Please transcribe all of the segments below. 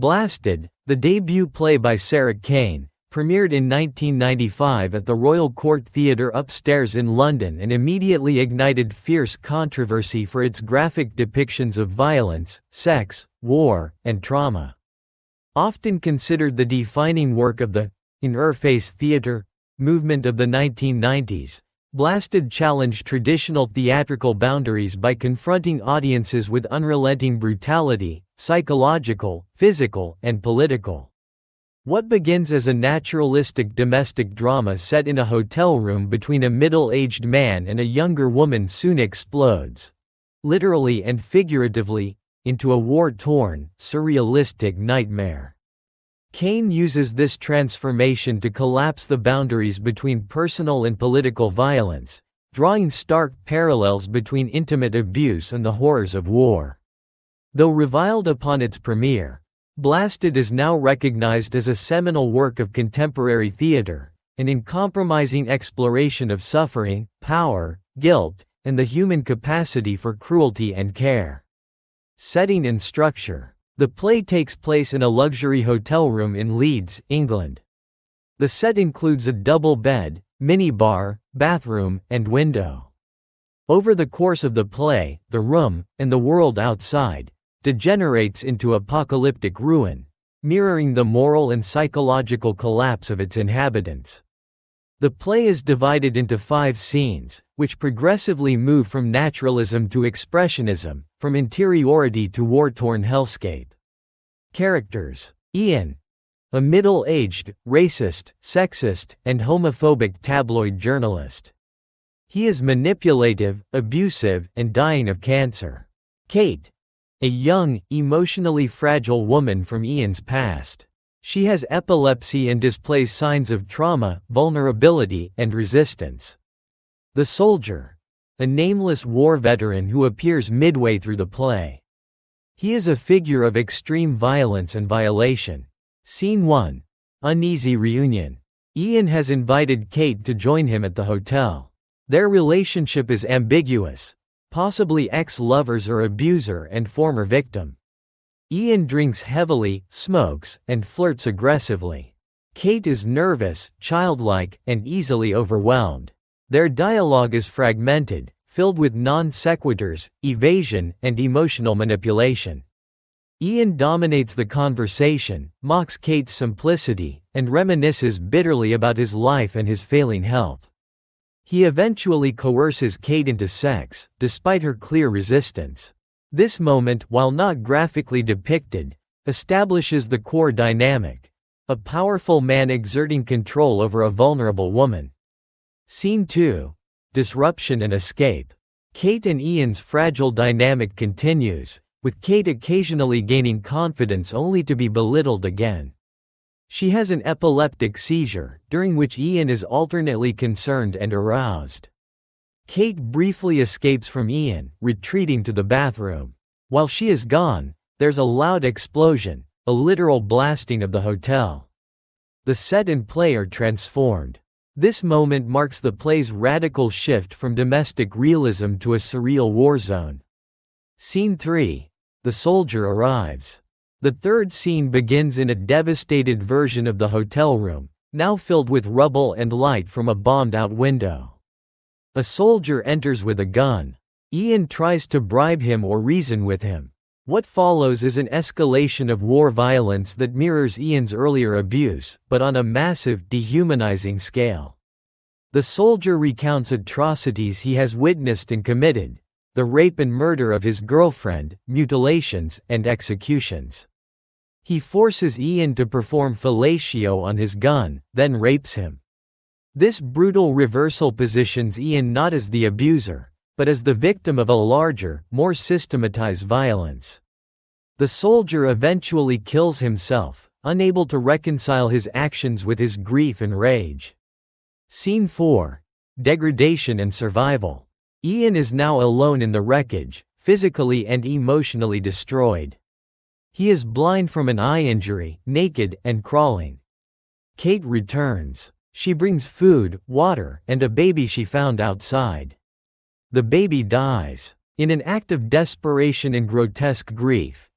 Blasted, the debut play by Kane, premiered in 1995 at the Royal Court Theatre upstairs in London and immediately ignited fierce controversy for its graphic depictions of violence, sex, war, and trauma. Often considered the defining work of the in-your-face theatre movement of the 1990s, Blasted challenged traditional theatrical boundaries by confronting audiences with unrelenting brutality, psychological, physical, and political. What begins as a naturalistic domestic drama set in a hotel room between a middle-aged man and a younger woman soon explodes, literally and figuratively, into a war-torn, surrealistic nightmare. Kane uses this transformation to collapse the boundaries between personal and political violence, drawing stark parallels between intimate abuse and the horrors of war. Though reviled upon its premiere, Blasted is now recognized as a seminal work of contemporary theater, an uncompromising exploration of suffering, power, guilt, and the human capacity for cruelty and care. Setting and structure. The play takes place in a luxury hotel room in Leeds, England. The set includes a double bed, minibar, bathroom, and window. Over the course of the play, the room, and the world outside, degenerates into apocalyptic ruin, mirroring the moral and psychological collapse of its inhabitants. The play is divided into 5 scenes, which progressively move from naturalism to expressionism, from interiority to war-torn hellscape. Characters. Ian. A middle-aged, racist, sexist, and homophobic tabloid journalist. He is manipulative, abusive, and dying of cancer. Kate. A young, emotionally fragile woman from Ian's past. She has epilepsy and displays signs of trauma, vulnerability, and resistance. The soldier. A nameless war veteran who appears midway through the play. He is a figure of extreme violence and violation. Scene 1. Uneasy reunion. Ian has invited Kate to join him at the hotel. Their relationship is ambiguous, possibly ex-lovers or abuser and former victim. Ian drinks heavily, smokes, and flirts aggressively. Kate is nervous, childlike, and easily overwhelmed. Their dialogue is fragmented, filled with non-sequiturs, evasion, and emotional manipulation. Ian dominates the conversation, mocks Kate's simplicity, and reminisces bitterly about his life and his failing health. He eventually coerces Kate into sex, despite her clear resistance. This moment, while not graphically depicted, establishes the core dynamic: a powerful man exerting control over a vulnerable woman. Scene 2. Disruption and escape. Kate and Ian's fragile dynamic continues, with Kate occasionally gaining confidence only to be belittled again. She has an epileptic seizure, during which Ian is alternately concerned and aroused. Kate briefly escapes from Ian, retreating to the bathroom. While she is gone, there's a loud explosion, a literal blasting of the hotel. The set and play are transformed. This moment marks the play's radical shift from domestic realism to a surreal war zone. Scene 3. The soldier arrives. The third scene begins in a devastated version of the hotel room, now filled with rubble and light from a bombed-out window. A soldier enters with a gun. Ian tries to bribe him or reason with him. What follows is an escalation of war violence that mirrors Ian's earlier abuse, but on a massive, dehumanizing scale. The soldier recounts atrocities he has witnessed and committed: the rape and murder of his girlfriend, mutilations, and executions. He forces Ian to perform fellatio on his gun, then rapes him. This brutal reversal positions Ian not as the abuser, but as the victim of a larger, more systematized violence. The soldier eventually kills himself, unable to reconcile his actions with his grief and rage. Scene 4. Degradation and survival. Ian is now alone in the wreckage, physically and emotionally destroyed. He is blind from an eye injury, naked, and crawling. Kate returns. She brings food, water, and a baby she found outside. The baby dies. In an act of desperation and grotesque grief,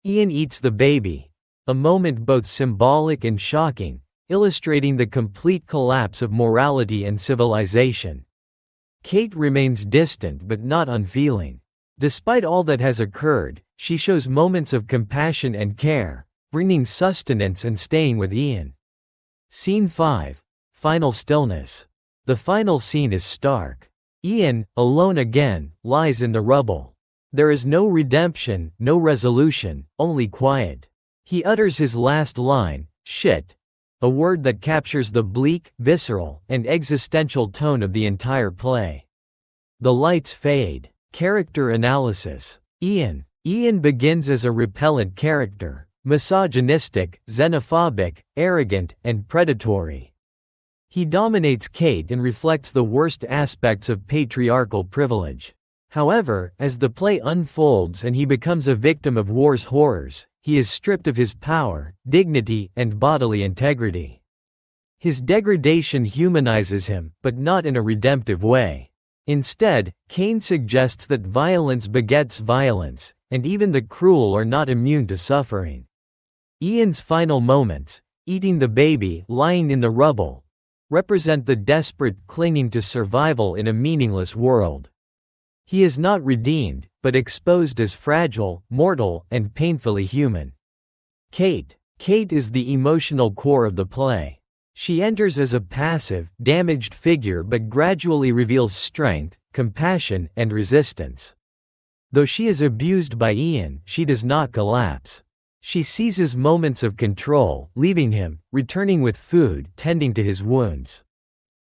Ian eats the baby, a moment both symbolic and shocking, illustrating the complete collapse of morality and civilization. Kate remains distant but not unfeeling. Despite all that has occurred, she shows moments of compassion and care, bringing sustenance and staying with Ian. Scene 5. Final stillness. The final scene is stark. Ian, alone again, lies in the rubble. There is no redemption, no resolution, only quiet. He utters his last line, "Shit," a word that captures the bleak, visceral, and existential tone of the entire play. The lights fade. Character analysis. Ian begins as a repellent character, misogynistic, xenophobic, arrogant, and predatory. He dominates Kate and reflects the worst aspects of patriarchal privilege. However, as the play unfolds and he becomes a victim of war's horrors, he is stripped of his power, dignity, and bodily integrity. His degradation humanizes him, but not in a redemptive way. Instead, Kane suggests that violence begets violence, and even the cruel are not immune to suffering. Ian's final moments, eating the baby, lying in the rubble, represent the desperate clinging to survival in a meaningless world. He is not redeemed, but exposed as fragile, mortal, and painfully human. Kate is the emotional core of the play. She enters as a passive, damaged figure but gradually reveals strength, compassion, and resistance. Though she is abused by Ian, she does not collapse. She seizes moments of control, leaving him, returning with food, tending to his wounds.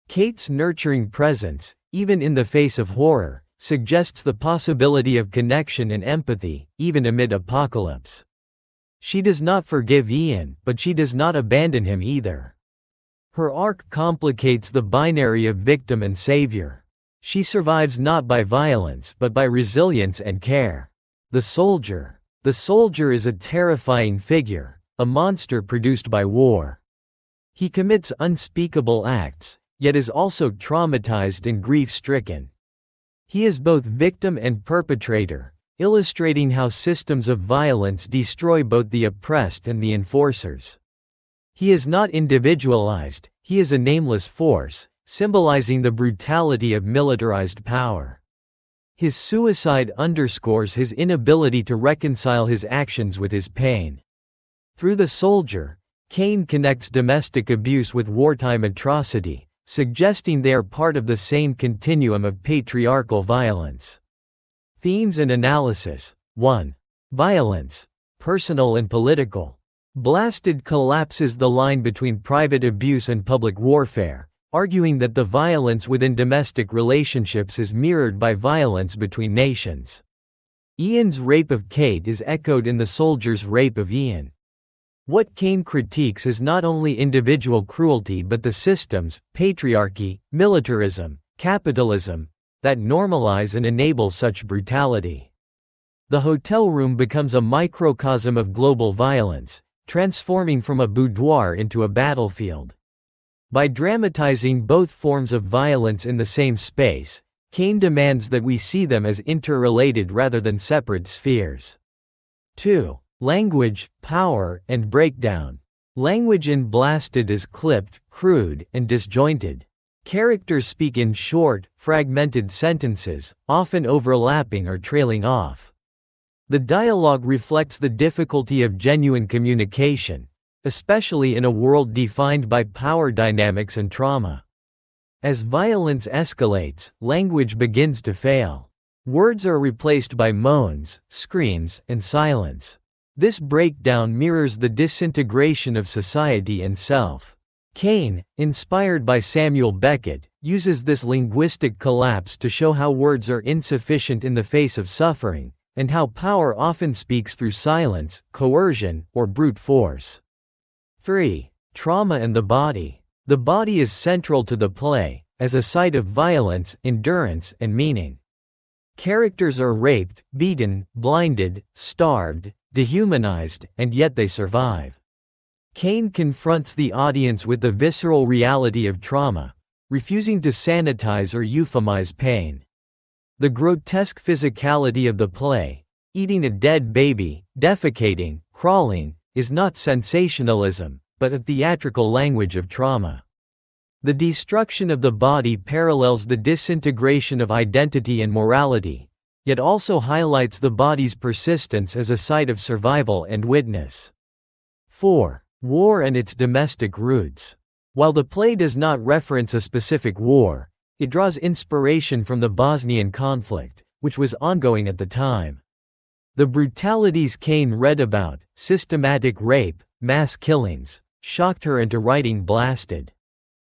Kate's nurturing presence, even in the face of horror, suggests the possibility of connection and empathy, even amid apocalypse. She does not forgive Ian, but she does not abandon him either. Her arc complicates the binary of victim and savior. She survives not by violence but by resilience and care. The soldier is a terrifying figure, a monster produced by war. He commits unspeakable acts, yet is also traumatized and grief-stricken. He is both victim and perpetrator, illustrating how systems of violence destroy both the oppressed and the enforcers. He is not individualized, he is a nameless force, symbolizing the brutality of militarized power. His suicide underscores his inability to reconcile his actions with his pain. Through the soldier, Kane connects domestic abuse with wartime atrocity, suggesting they are part of the same continuum of patriarchal violence. Themes and analysis. 1. Violence, personal and political. Blasted collapses the line between private abuse and public warfare, arguing that the violence within domestic relationships is mirrored by violence between nations. Ian's rape of Kate is echoed in the soldier's rape of Ian. What Kane critiques is not only individual cruelty but the systems, patriarchy, militarism, capitalism, that normalize and enable such brutality. The hotel room becomes a microcosm of global violence, transforming from a boudoir into a battlefield. By dramatizing both forms of violence in the same space, Kane demands that we see them as interrelated rather than separate spheres. 2. Language, power, and breakdown. Language in Blasted is clipped, crude, and disjointed. Characters speak in short, fragmented sentences, often overlapping or trailing off. The dialogue reflects the difficulty of genuine communication, especially in a world defined by power dynamics and trauma. As violence escalates, language begins to fail. Words are replaced by moans, screams, and silence. This breakdown mirrors the disintegration of society and self. Kane, inspired by Samuel Beckett, uses this linguistic collapse to show how words are insufficient in the face of suffering, and how power often speaks through silence, coercion, or brute force. 3. Trauma and the body. The body is central to the play, as a site of violence, endurance, and meaning. Characters are raped, beaten, blinded, starved, dehumanized, and yet they survive. Kane confronts the audience with the visceral reality of trauma, refusing to sanitize or euphemize pain. The grotesque physicality of the play, eating a dead baby, defecating, crawling, is not sensationalism, but a theatrical language of trauma. The destruction of the body parallels the disintegration of identity and morality, yet also highlights the body's persistence as a site of survival and witness. 4. War and its domestic roots. While the play does not reference a specific war, it draws inspiration from the Bosnian conflict, which was ongoing at the time. The brutalities Kane read about, systematic rape, mass killings, shocked her into writing Blasted.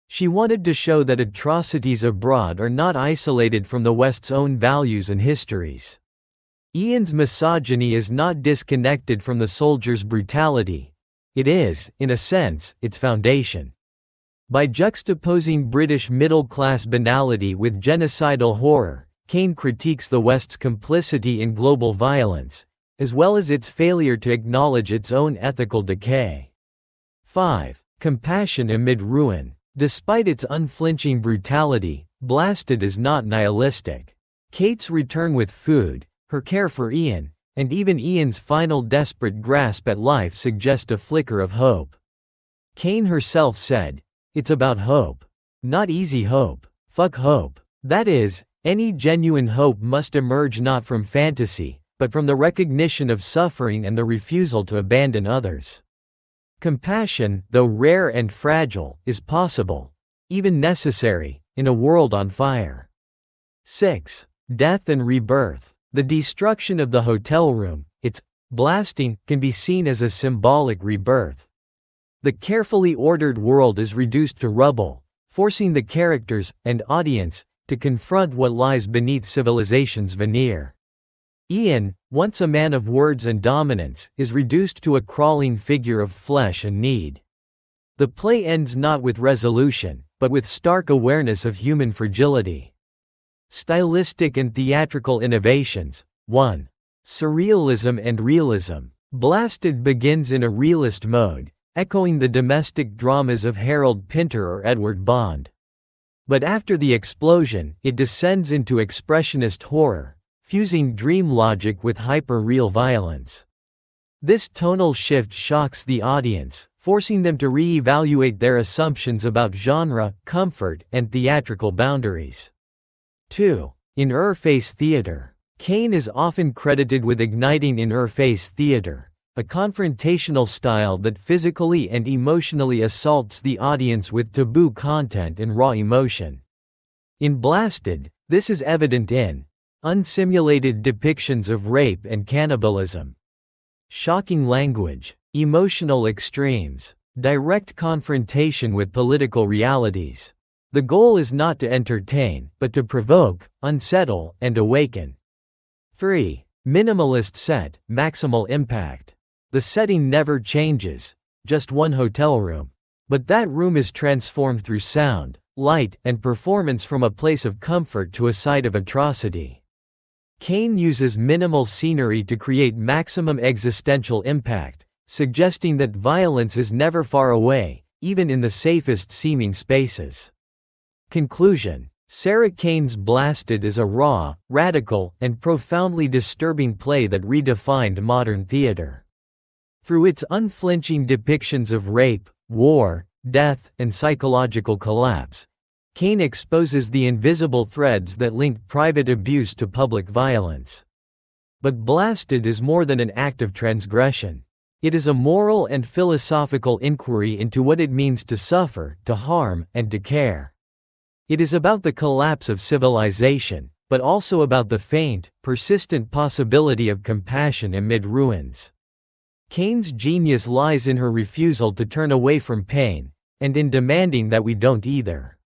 She wanted to show that atrocities abroad are not isolated from the West's own values and histories. Ian's misogyny is not disconnected from the soldier's brutality. It is, in a sense, its foundation. By juxtaposing British middle-class banality with genocidal horror, Kane critiques the West's complicity in global violence, as well as its failure to acknowledge its own ethical decay. 5. Compassion amid ruin. Despite its unflinching brutality, Blasted is not nihilistic. Kate's return with food, her care for Ian, and even Ian's final desperate grasp at life suggest a flicker of hope. Kane herself said, "It's about hope. Not easy hope. Fuck hope." That is, any genuine hope must emerge not from fantasy, but from the recognition of suffering and the refusal to abandon others. Compassion, though rare and fragile, is possible, even necessary, in a world on fire. 6. Death and rebirth. The destruction of the hotel room, its blasting, can be seen as a symbolic rebirth. The carefully ordered world is reduced to rubble, forcing the characters and audience to confront what lies beneath civilization's veneer. Ian, once a man of words and dominance, is reduced to a crawling figure of flesh and need. The play ends not with resolution, but with stark awareness of human fragility. Stylistic and theatrical innovations. 1. Surrealism and realism. Blasted begins in a realist mode, echoing the domestic dramas of Harold Pinter or Edward Bond. But after the explosion, it descends into expressionist horror, fusing dream logic with hyper-real violence. This tonal shift shocks the audience, forcing them to re-evaluate their assumptions about genre, comfort, and theatrical boundaries. 2. In-your-face theater. Kane is often credited with igniting in-your-face theater, a confrontational style that physically and emotionally assaults the audience with taboo content and raw emotion. In Blasted, this is evident in unsimulated depictions of rape and cannibalism, shocking language, emotional extremes, direct confrontation with political realities. The goal is not to entertain, but to provoke, unsettle, and awaken. 3. Minimalist set, maximal impact. The setting never changes, just one hotel room. But that room is transformed through sound, light, and performance from a place of comfort to a site of atrocity. Kane uses minimal scenery to create maximum existential impact, suggesting that violence is never far away, even in the safest seeming spaces. Conclusion. Sarah Kane's Blasted is a raw, radical, and profoundly disturbing play that redefined modern theater. Through its unflinching depictions of rape, war, death, and psychological collapse, Kane exposes the invisible threads that link private abuse to public violence. But Blasted is more than an act of transgression. It is a moral and philosophical inquiry into what it means to suffer, to harm, and to care. It is about the collapse of civilization, but also about the faint, persistent possibility of compassion amid ruins. Kane's genius lies in her refusal to turn away from pain, and in demanding that we don't either.